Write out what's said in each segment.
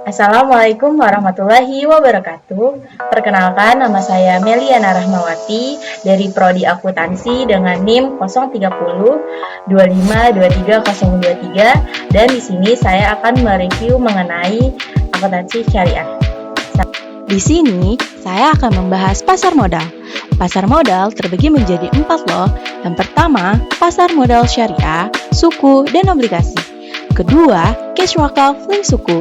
Assalamualaikum warahmatullahi wabarakatuh. Perkenalkan, nama saya Meliana Rahmawati dari Prodi Akuntansi dengan NIM 030 2523 dan di sini saya akan mereview mengenai akuntansi syariah. Di sini, saya akan membahas pasar modal. Pasar modal terbagi menjadi 4 loh. Yang pertama, pasar modal syariah, suku, dan obligasi. Kedua, cash wakaf link suku.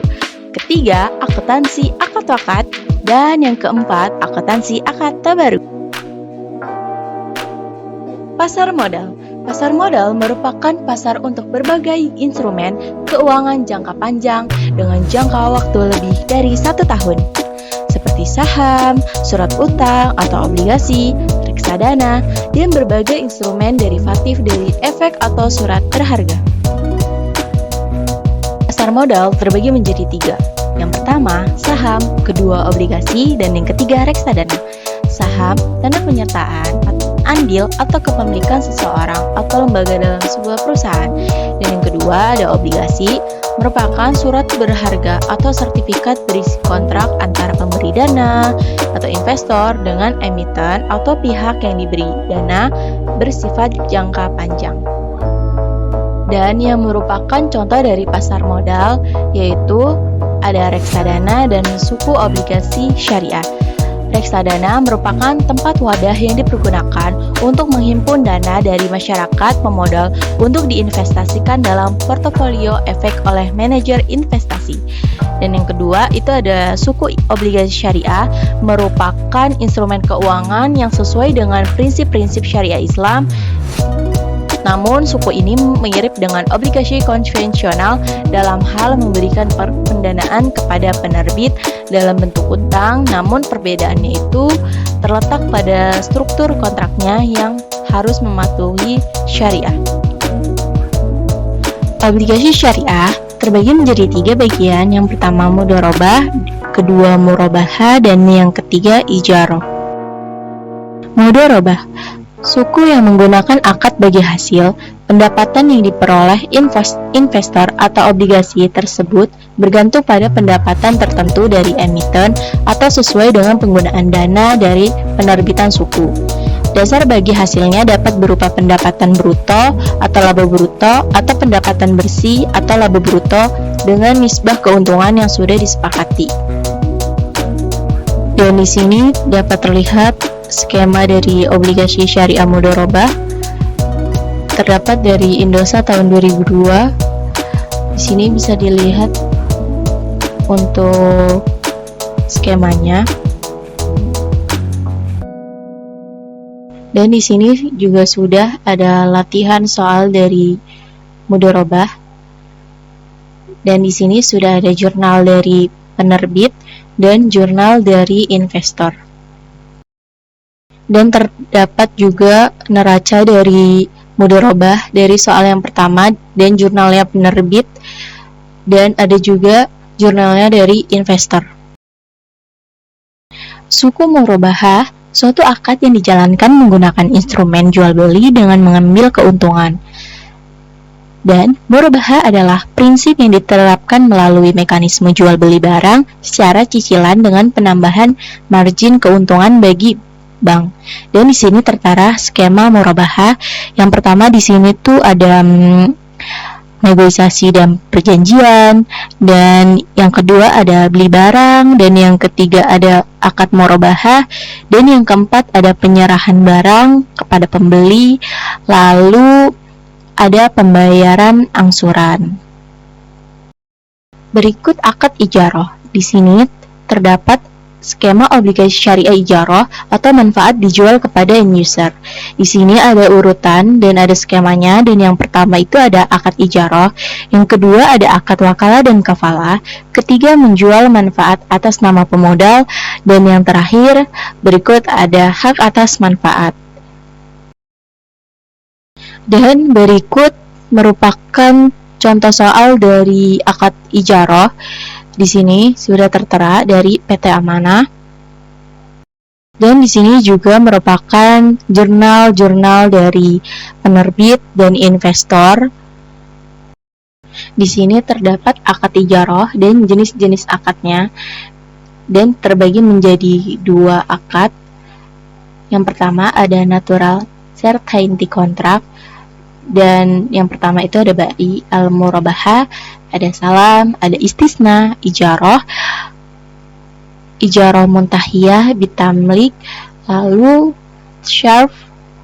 Ketiga, akuntansi akad wakat. Dan yang keempat, akuntansi akad tabaruk. Pasar modal. Pasar modal merupakan pasar untuk berbagai instrumen keuangan jangka panjang dengan jangka waktu lebih dari 1 tahun. Seperti saham, surat utang atau obligasi, reksadana, dan berbagai instrumen derivatif dari efek atau surat berharga. Pasar modal terbagi menjadi 3. Yang pertama, saham, kedua obligasi, dan yang ketiga reksadana. Saham, tanda penyertaan, andil atau kepemilikan seseorang atau lembaga dalam sebuah perusahaan. Dan yang kedua ada obligasi, merupakan surat berharga atau sertifikat berisi kontrak antara pemberi dana atau investor dengan emiten atau pihak yang diberi dana bersifat jangka panjang. Dan yang merupakan contoh dari pasar modal yaitu ada reksadana dan suku obligasi syariah. Reksadana merupakan tempat wadah yang dipergunakan untuk menghimpun dana dari masyarakat pemodal untuk diinvestasikan dalam portofolio efek oleh manajer investasi. Dan yang kedua itu ada suku obligasi syariah, merupakan instrumen keuangan yang sesuai dengan prinsip-prinsip syariah Islam. Namun, suku ini mirip dengan obligasi konvensional dalam hal memberikan pendanaan kepada penerbit dalam bentuk utang, namun perbedaannya itu terletak pada struktur kontraknya yang harus mematuhi syariah. Obligasi syariah terbagi menjadi 3 bagian, yang pertama mudharabah, kedua murabaha, dan yang ketiga ijarah. Mudharabah, suku yang menggunakan akad bagi hasil, pendapatan yang diperoleh investor atau obligasi tersebut bergantung pada pendapatan tertentu dari emiten atau sesuai dengan penggunaan dana dari penerbitan suku. Dasar bagi hasilnya dapat berupa pendapatan bruto atau laba bruto atau pendapatan bersih atau laba bruto dengan nisbah keuntungan yang sudah disepakati. Dan di sini dapat terlihat skema dari obligasi syariah mudharabah terdapat dari Indosat tahun 2002. Di sini bisa dilihat untuk skemanya. Dan di sini juga sudah ada latihan soal dari mudharabah. Dan di sini sudah ada jurnal dari penerbit dan jurnal dari investor. Dan terdapat juga neraca dari mudharabah dari soal yang pertama dan jurnalnya penerbit, dan ada juga jurnalnya dari investor. Suku murabaha, suatu akad yang dijalankan menggunakan instrumen jual beli dengan mengambil keuntungan. Dan murabaha adalah prinsip yang diterapkan melalui mekanisme jual beli barang secara cicilan dengan penambahan margin keuntungan bagi bank. Dan di sini tertera skema murabaha. Yang pertama di sini tuh ada negosiasi dan perjanjian, dan yang kedua ada beli barang, dan yang ketiga ada akad murabaha, dan yang keempat ada penyerahan barang kepada pembeli, lalu ada pembayaran angsuran. Berikut akad ijarah. Di sini terdapat skema obligasi syariah ijarah atau manfaat dijual kepada end user. Di sini ada urutan dan ada skemanya, dan yang pertama itu ada akad ijarah, yang kedua ada akad wakalah dan kafalah, ketiga menjual manfaat atas nama pemodal, dan yang terakhir berikut ada hak atas manfaat. Dan berikut merupakan contoh soal dari akad ijarah. Di sini sudah tertera dari PT Amanah. Dan di sini juga merupakan jurnal-jurnal dari penerbit dan investor. Di sini terdapat akad ijarah dan jenis-jenis akadnya, dan terbagi menjadi dua akad. Yang pertama ada natural certainty contract, dan yang pertama itu ada ba'i al-murabahah, ada salam, ada istisna, ijarah muntahiyah, bitamlik, lalu syarf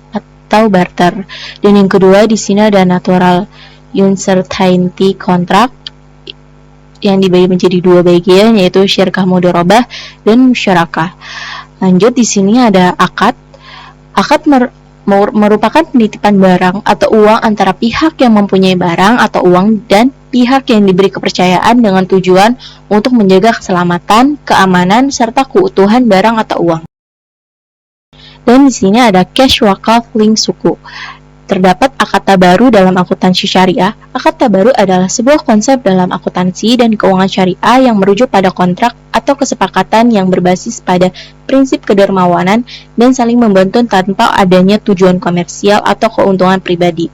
atau barter. Dan yang kedua di sini ada natural uncertainty contract yang dibagi menjadi dua bagian, yaitu syirkah mudharabah dan musyarakah. Lanjut, di sini ada akad. Akad merupakan penitipan barang atau uang antara pihak yang mempunyai barang atau uang dan pihak yang diberi kepercayaan dengan tujuan untuk menjaga keselamatan, keamanan, serta keutuhan barang atau uang. Dan di sini ada cash wakaf link suku. Terdapat akad tabaru dalam akuntansi syariah. Akad tabaru adalah sebuah konsep dalam akuntansi dan keuangan syariah yang merujuk pada kontrak atau kesepakatan yang berbasis pada prinsip kedermawanan dan saling membantu tanpa adanya tujuan komersial atau keuntungan pribadi.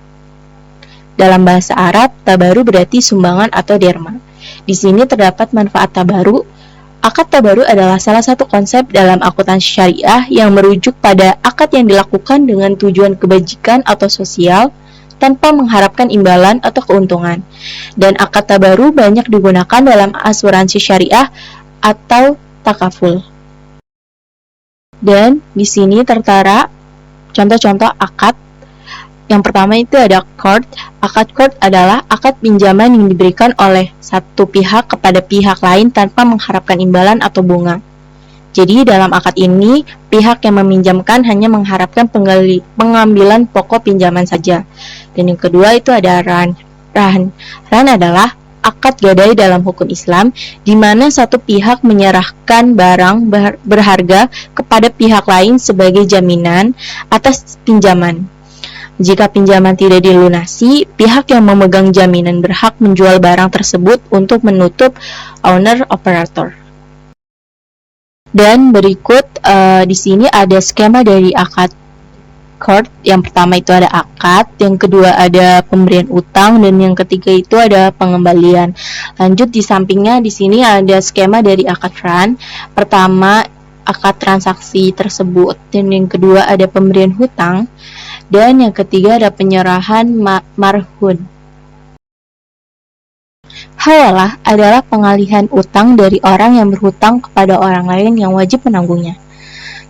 Dalam bahasa Arab, tabaru berarti sumbangan atau derma. Di sini terdapat manfaat tabaru. Akad tabaru adalah salah satu konsep dalam akuntansi syariah yang merujuk pada akad yang dilakukan dengan tujuan kebajikan atau sosial tanpa mengharapkan imbalan atau keuntungan. Dan akad tabaru banyak digunakan dalam asuransi syariah atau takaful. Dan di sini tertera contoh-contoh akad. Yang pertama itu ada qard. Akad qard adalah akad pinjaman yang diberikan oleh satu pihak kepada pihak lain tanpa mengharapkan imbalan atau bunga. Jadi dalam akad ini, pihak yang meminjamkan hanya mengharapkan pengambilan pokok pinjaman saja. Dan yang kedua itu ada ran. Ran adalah akad gadai dalam hukum Islam, di mana satu pihak menyerahkan barang berharga kepada pihak lain sebagai jaminan atas pinjaman. Jika pinjaman tidak dilunasi, pihak yang memegang jaminan berhak menjual barang tersebut untuk menutup owner operator. Dan berikut di sini ada skema dari akad qard. Yang pertama itu ada akad, yang kedua ada pemberian utang, dan yang ketiga itu ada pengembalian. Lanjut, di sampingnya di sini ada skema dari akad ran. Pertama akad transaksi tersebut, dan yang kedua ada pemberian hutang, dan yang ketiga ada penyerahan marhun. Hawalah adalah pengalihan utang dari orang yang berhutang kepada orang lain yang wajib menanggungnya.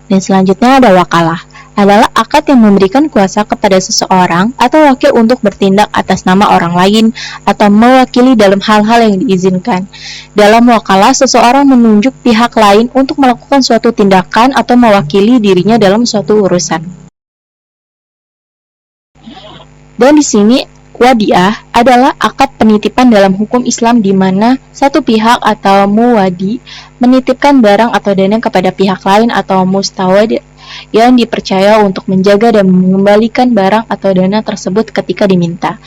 Dan selanjutnya ada wakalah, adalah akad yang memberikan kuasa kepada seseorang atau wakil untuk bertindak atas nama orang lain atau mewakili dalam hal-hal yang diizinkan. Dalam wakalah, seseorang menunjuk pihak lain untuk melakukan suatu tindakan atau mewakili dirinya dalam suatu urusan. Dan di sini wadiah adalah akad penitipan dalam hukum Islam, di mana satu pihak atau muwadi menitipkan barang atau dana kepada pihak lain atau mustawad yang dipercaya untuk menjaga dan mengembalikan barang atau dana tersebut ketika diminta.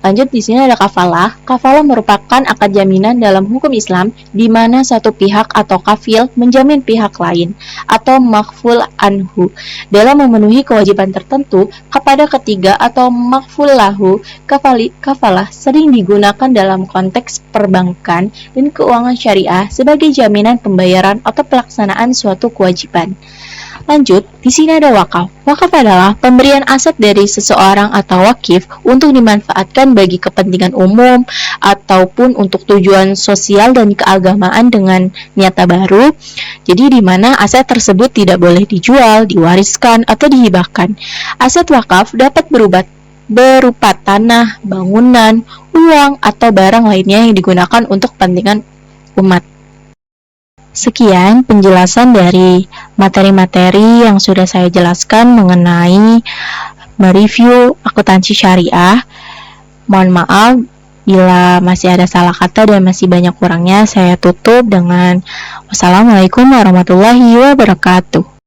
Lanjut, di sini ada kafalah. Kafalah merupakan akad jaminan dalam hukum Islam, di mana satu pihak atau kafil menjamin pihak lain atau makful anhu dalam memenuhi kewajiban tertentu kepada ketiga atau makful lahu. Kafalah sering digunakan dalam konteks perbankan dan keuangan syariah sebagai jaminan pembayaran atau pelaksanaan suatu kewajiban. Lanjut, di sini ada wakaf. Wakaf adalah pemberian aset dari seseorang atau wakif untuk dimanfaatkan bagi kepentingan umum ataupun untuk tujuan sosial dan keagamaan dengan niat baru. Jadi di mana aset tersebut tidak boleh dijual, diwariskan, atau dihibahkan. Aset wakaf dapat berupa tanah, bangunan, uang, atau barang lainnya yang digunakan untuk kepentingan umat. Sekian penjelasan dari materi-materi yang sudah saya jelaskan mengenai mereview akuntansi syariah. Mohon maaf bila masih ada salah kata dan masih banyak kurangnya. Saya tutup dengan wassalamualaikum warahmatullahi wabarakatuh.